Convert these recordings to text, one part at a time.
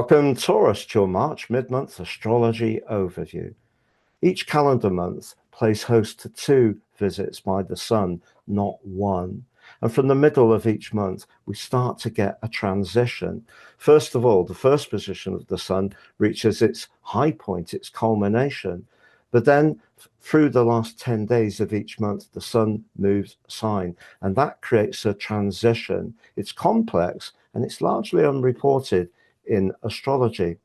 Welcome, Taurus, to your March mid-month astrology overview. Each calendar month plays host to 2 visits by the sun, not one. And from the middle of each month, we start to get a transition. First of all, the first position of the sun reaches its high point, its culmination. But then through the last 10 days of each month, the sun moves sign, and that creates a transition. It's complex and it's largely unreported in astrology.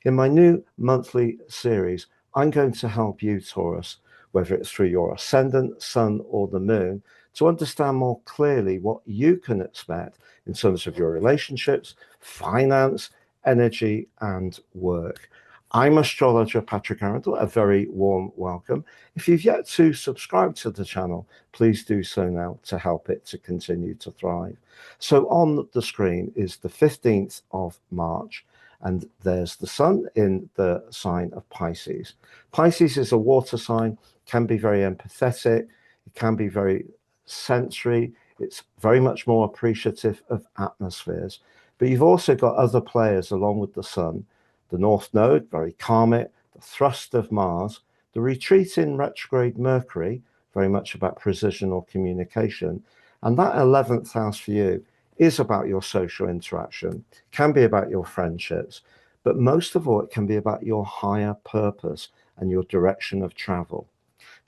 In my new monthly series, I'm going to help you, Taurus, whether it's through your ascendant, sun, or the moon, to understand more clearly what you can expect in terms of your relationships, finance, energy, and work. I'm astrologer Patrick Arundell. A very warm welcome. If you've yet to subscribe to the channel, please do so now to help it to continue to thrive. So on the screen is the 15th of March, and there's the sun in the sign of Pisces. Pisces is a water sign, can be very empathetic, it can be very sensory, it's very much more appreciative of atmospheres. But you've also got other players along with the sun. The North Node, very karmic, the thrust of Mars, the retreat in retrograde Mercury, very much about precision or communication. And that 11th house for you is about your social interaction, can be about your friendships, but most of all, it can be about your higher purpose and your direction of travel.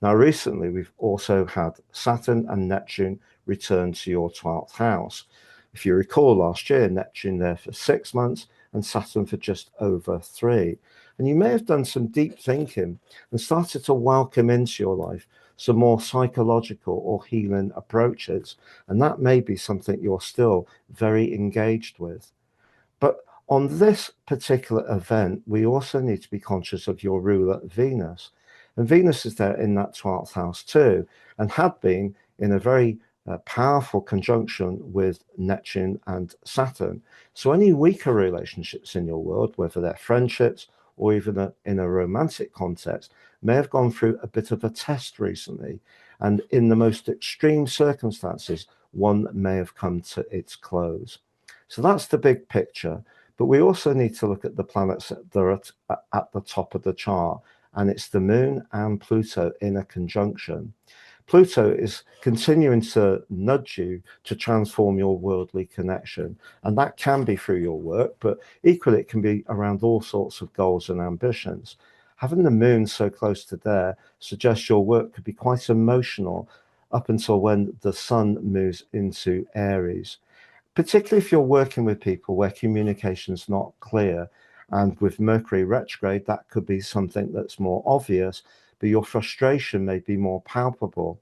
Now, recently, we've also had Saturn and Neptune return to your 12th house. If you recall last year, Neptune there for 6 months and Saturn for just over 3. And you may have done some deep thinking and started to welcome into your life some more psychological or healing approaches. And that may be something you're still very engaged with. But on this particular event, we also need to be conscious of your ruler, Venus. And Venus is there in that 12th house too, and had been in a very powerful conjunction with Neptune and Saturn. So any weaker relationships in your world, whether they're friendships or even in a romantic context, may have gone through a bit of a test recently. And in the most extreme circumstances, one may have come to its close. So that's the big picture. But we also need to look at the planets that are at the top of the chart. And it's the moon and Pluto in a conjunction. Pluto is continuing to nudge you to transform your worldly connection. And that can be through your work, but equally it can be around all sorts of goals and ambitions. Having the moon so close to there suggests your work could be quite emotional up until when the sun moves into Aries. Particularly if you're working with people where communication's not clear, and with Mercury retrograde, that could be something that's more obvious, but your frustration may be more palpable.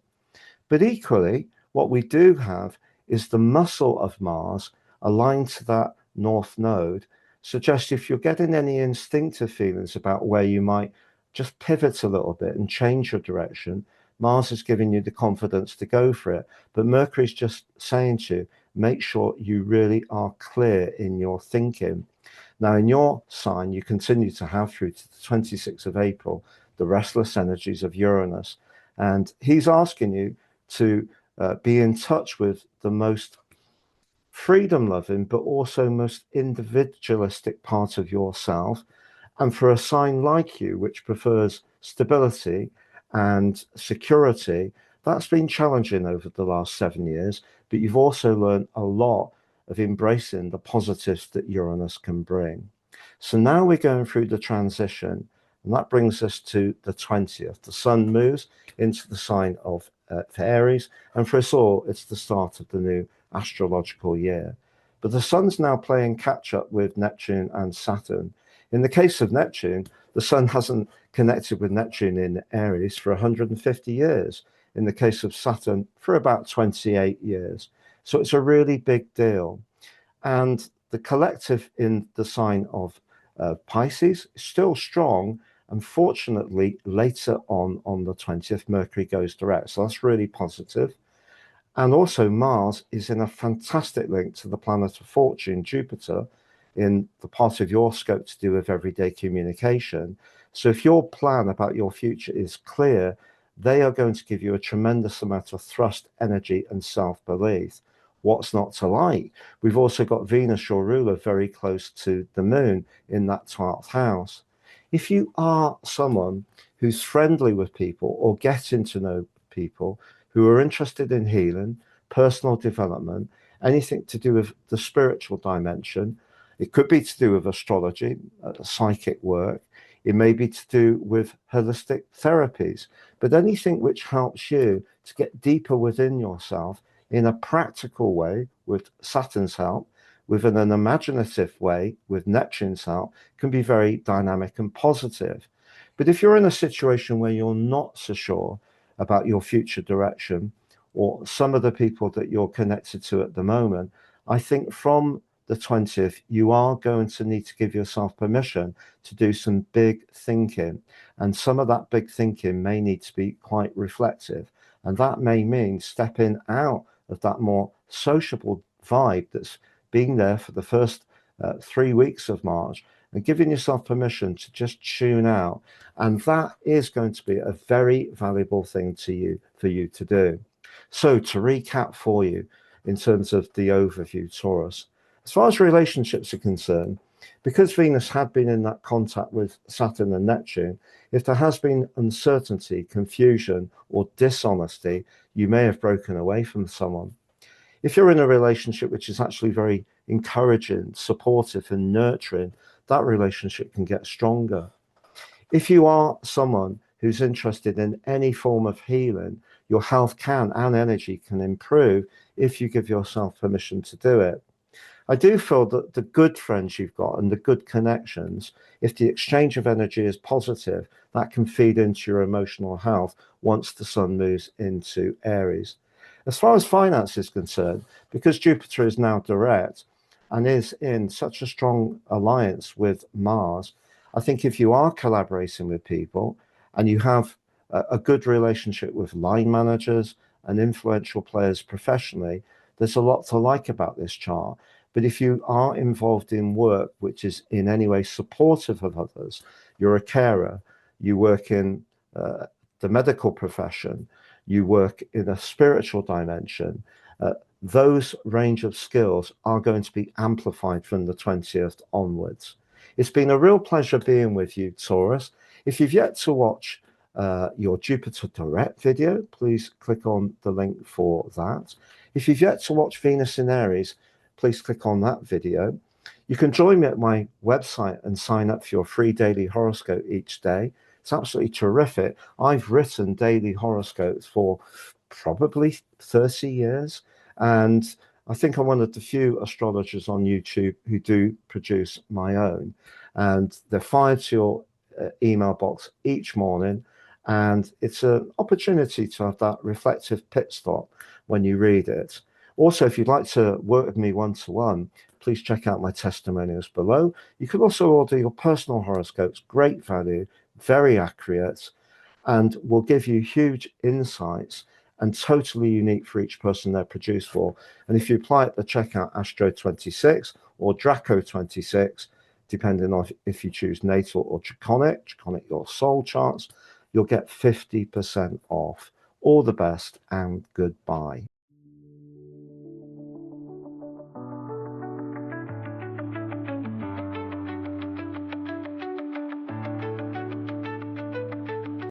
But equally, what we do have is the muscle of Mars aligned to that North Node, suggests if you're getting any instinctive feelings about where you might just pivot a little bit and change your direction, Mars is giving you the confidence to go for it. But Mercury's just saying to you, make sure you really are clear in your thinking. Now, in your sign, you continue to have through to the 26th of April, the restless energies of Uranus. And he's asking you to be in touch with the most freedom-loving, but also most individualistic part of yourself. And for a sign like you, which prefers stability and security, that's been challenging over the last 7 years. But you've also learned a lot of embracing the positives that Uranus can bring. So now we're going through the transition, and that brings us to the 20th. The sun moves into the sign of for Aries, and for us all, it's the start of the new astrological year. But the sun's now playing catch up with Neptune and Saturn. In the case of Neptune, the sun hasn't connected with Neptune in Aries for 150 years. In the case of Saturn, for about 28 years. So it's a really big deal. And the collective in the sign of Pisces is still strong. Unfortunately, later on the 20th, Mercury goes direct. So that's really positive. And also Mars is in a fantastic link to the planet of fortune, Jupiter, in the part of your scope to do with everyday communication. So if your plan about your future is clear, they are going to give you a tremendous amount of thrust, energy, and self-belief. What's not to like? We've also got Venus, your ruler, very close to the moon in that 12th house. If you are someone who's friendly with people or getting to know people who are interested in healing, personal development, anything to do with the spiritual dimension, it could be to do with astrology, psychic work, it may be to do with holistic therapies, but anything which helps you to get deeper within yourself in a practical way with Saturn's help, within an imaginative way with Neptune's help, can be very dynamic and positive. But if you're in a situation where you're not so sure about your future direction, or some of the people that you're connected to at the moment, I think from the 20th, you are going to need to give yourself permission to do some big thinking. And some of that big thinking may need to be quite reflective. And that may mean stepping out of that more sociable vibe that's been there for the first 3 weeks of March and giving yourself permission to just tune out. And that is going to be a very valuable thing for you to do. So to recap for you in terms of the overview, Taurus, as far as relationships are concerned, because Venus had been in that contact with Saturn and Neptune, if there has been uncertainty, confusion, or dishonesty, you may have broken away from someone. If you're in a relationship which is actually very encouraging, supportive, and nurturing, that relationship can get stronger. If you are someone who's interested in any form of healing, your health can and energy can improve if you give yourself permission to do it. I do feel that the good friends you've got and the good connections, if the exchange of energy is positive, that can feed into your emotional health once the sun moves into Aries. As far as finance is concerned, because Jupiter is now direct and is in such a strong alliance with Mars, I think if you are collaborating with people and you have a good relationship with line managers and influential players professionally, there's a lot to like about this chart. But if you are involved in work which is in any way supportive of others, you're a carer, you work in the medical profession, you work in a spiritual dimension, those range of skills are going to be amplified from the 20th onwards. It's been a real pleasure being with you, Taurus. If you've yet to watch your Jupiter Direct video, please click on the link for that. If you've yet to watch Venus in Aries, please click on that video. You can join me at my website and sign up for your free daily horoscope each day. It's absolutely terrific. I've written daily horoscopes for probably 30 years, and I think I'm one of the few astrologers on YouTube who do produce my own. And they're fired to your email box each morning, and it's an opportunity to have that reflective pit stop when you read it. Also, if you'd like to work with me one-to-one, please check out my testimonials below. You can also order your personal horoscopes, great value, very accurate, and will give you huge insights and totally unique for each person they're produced for. And if you apply at the checkout Astro 26 or Draco 26, depending on if you choose Natal or Draconic your soul charts, you'll get 50% off. All the best and goodbye.